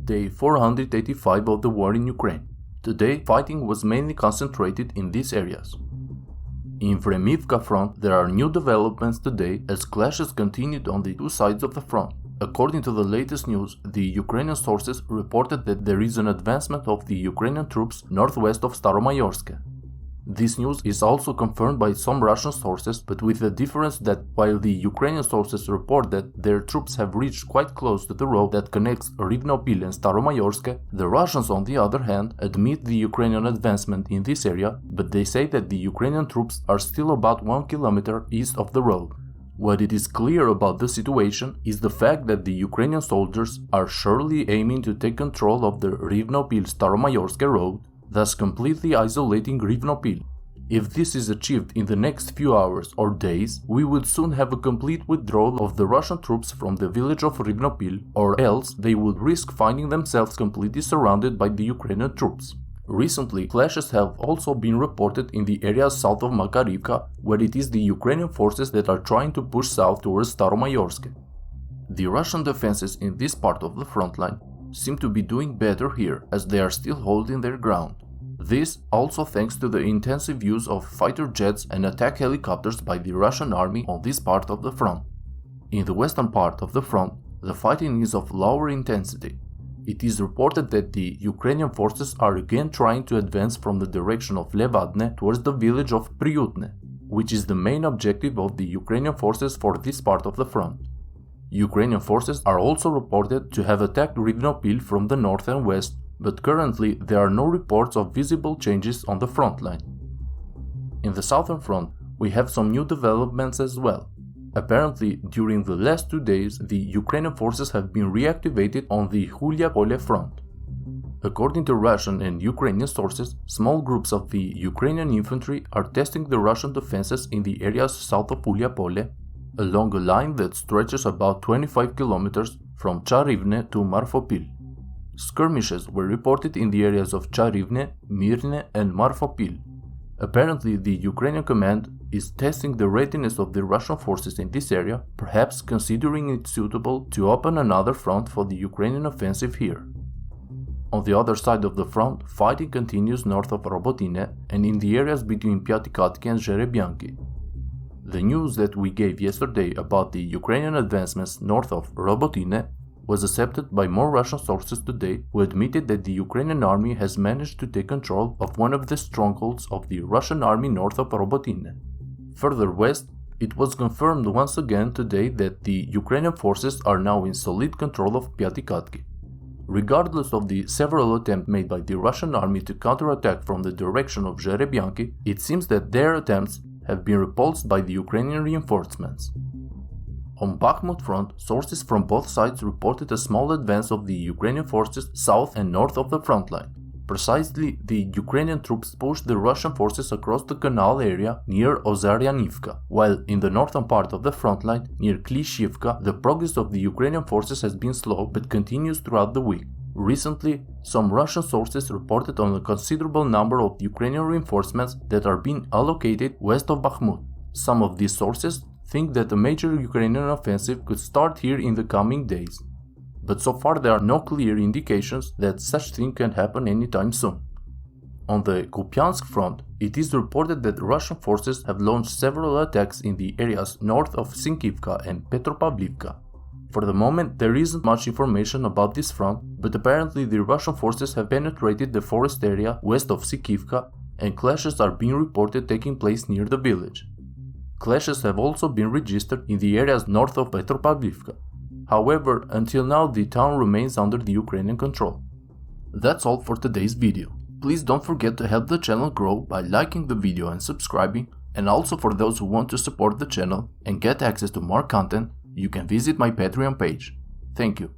Day 485 of the war in Ukraine. Today, fighting was mainly concentrated in these areas. In RIVNOPIL front, there are new developments today as clashes continued on the two sides of the front. According to the latest news, the Ukrainian sources reported that there is an advancement of the Ukrainian troops northwest of Staromayorsk. This news is also confirmed by some Russian sources, but with the difference that while the Ukrainian sources report that their troops have reached quite close to the road that connects RIVNOPIL and Staromayorsk, the Russians on the other hand admit the Ukrainian advancement in this area, but they say that the Ukrainian troops are still about 1 kilometer east of the road. What it is clear about the situation is the fact that the Ukrainian soldiers are surely aiming to take control of the RIVNOPIL-Staromayorsk road, thus completely isolating RIVNOPIL. If this is achieved in the next few hours or days, we would soon have a complete withdrawal of the Russian troops from the village of RIVNOPIL, or else they would risk finding themselves completely surrounded by the Ukrainian troops. Recently, clashes have also been reported in the areas south of MAKARIVKA, where it is the Ukrainian forces that are trying to push south towards Staromayorsk. The Russian defenses in this part of the front line seem to be doing better here, as they are still holding their ground. This also thanks to the intensive use of fighter jets and attack helicopters by the Russian army on this part of the front. In the western part of the front, the fighting is of lower intensity. It is reported that the Ukrainian forces are again trying to advance from the direction of Levadne towards the village of Priutne, which is the main objective of the Ukrainian forces for this part of the front. Ukrainian forces are also reported to have attacked RIVNOPIL from the north and west, but currently there are no reports of visible changes on the front line. In the southern front, we have some new developments as well. Apparently, during the last 2 days, the Ukrainian forces have been reactivated on the Hulia-Pole front. According to Russian and Ukrainian sources, small groups of the Ukrainian infantry are testing the Russian defenses in the areas south of Hulia-Pole, along a line that stretches about 25 kilometers from Charivne to Marfopil. Skirmishes were reported in the areas of Charivne, Mirne and Marfopil. Apparently, the Ukrainian command is testing the readiness of the Russian forces in this area, perhaps considering it suitable to open another front for the Ukrainian offensive here. On the other side of the front, fighting continues north of Robotine and in the areas between Pyatikatki and Zherebianki. The news that we gave yesterday about the Ukrainian advancements north of Robotine was accepted by more Russian sources today, who admitted that the Ukrainian army has managed to take control of one of the strongholds of the Russian army north of Robotine. Further west, it was confirmed once again today that the Ukrainian forces are now in solid control of Pyatikatki. Regardless of the several attempts made by the Russian army to counterattack from the direction of Zherebianki, it seems that their attempts have been repulsed by the Ukrainian reinforcements. On Bakhmut front, sources from both sides reported a small advance of the Ukrainian forces south and north of the front line. Precisely, the Ukrainian troops pushed the Russian forces across the canal area near Ozaryanivka, while in the northern part of the front line, near Klishivka, the progress of the Ukrainian forces has been slow but continues throughout the week. Recently, some Russian sources reported on a considerable number of Ukrainian reinforcements that are being allocated west of Bakhmut. Some of these sources think that a major Ukrainian offensive could start here in the coming days. But so far there are no clear indications that such thing can happen anytime soon. On the Kupiansk front, it is reported that Russian forces have launched several attacks in the areas north of Sinkivka and Petropavlivka. For the moment, there isn't much information about this front, but apparently the Russian forces have penetrated the forest area west of Sinkivka and clashes are being reported taking place near the village. Clashes have also been registered in the areas north of Petropavlivka. However, until now the town remains under the Ukrainian control. That's all for today's video. Please don't forget to help the channel grow by liking the video and subscribing, and also for those who want to support the channel and get access to more content, you can visit my Patreon page. Thank you.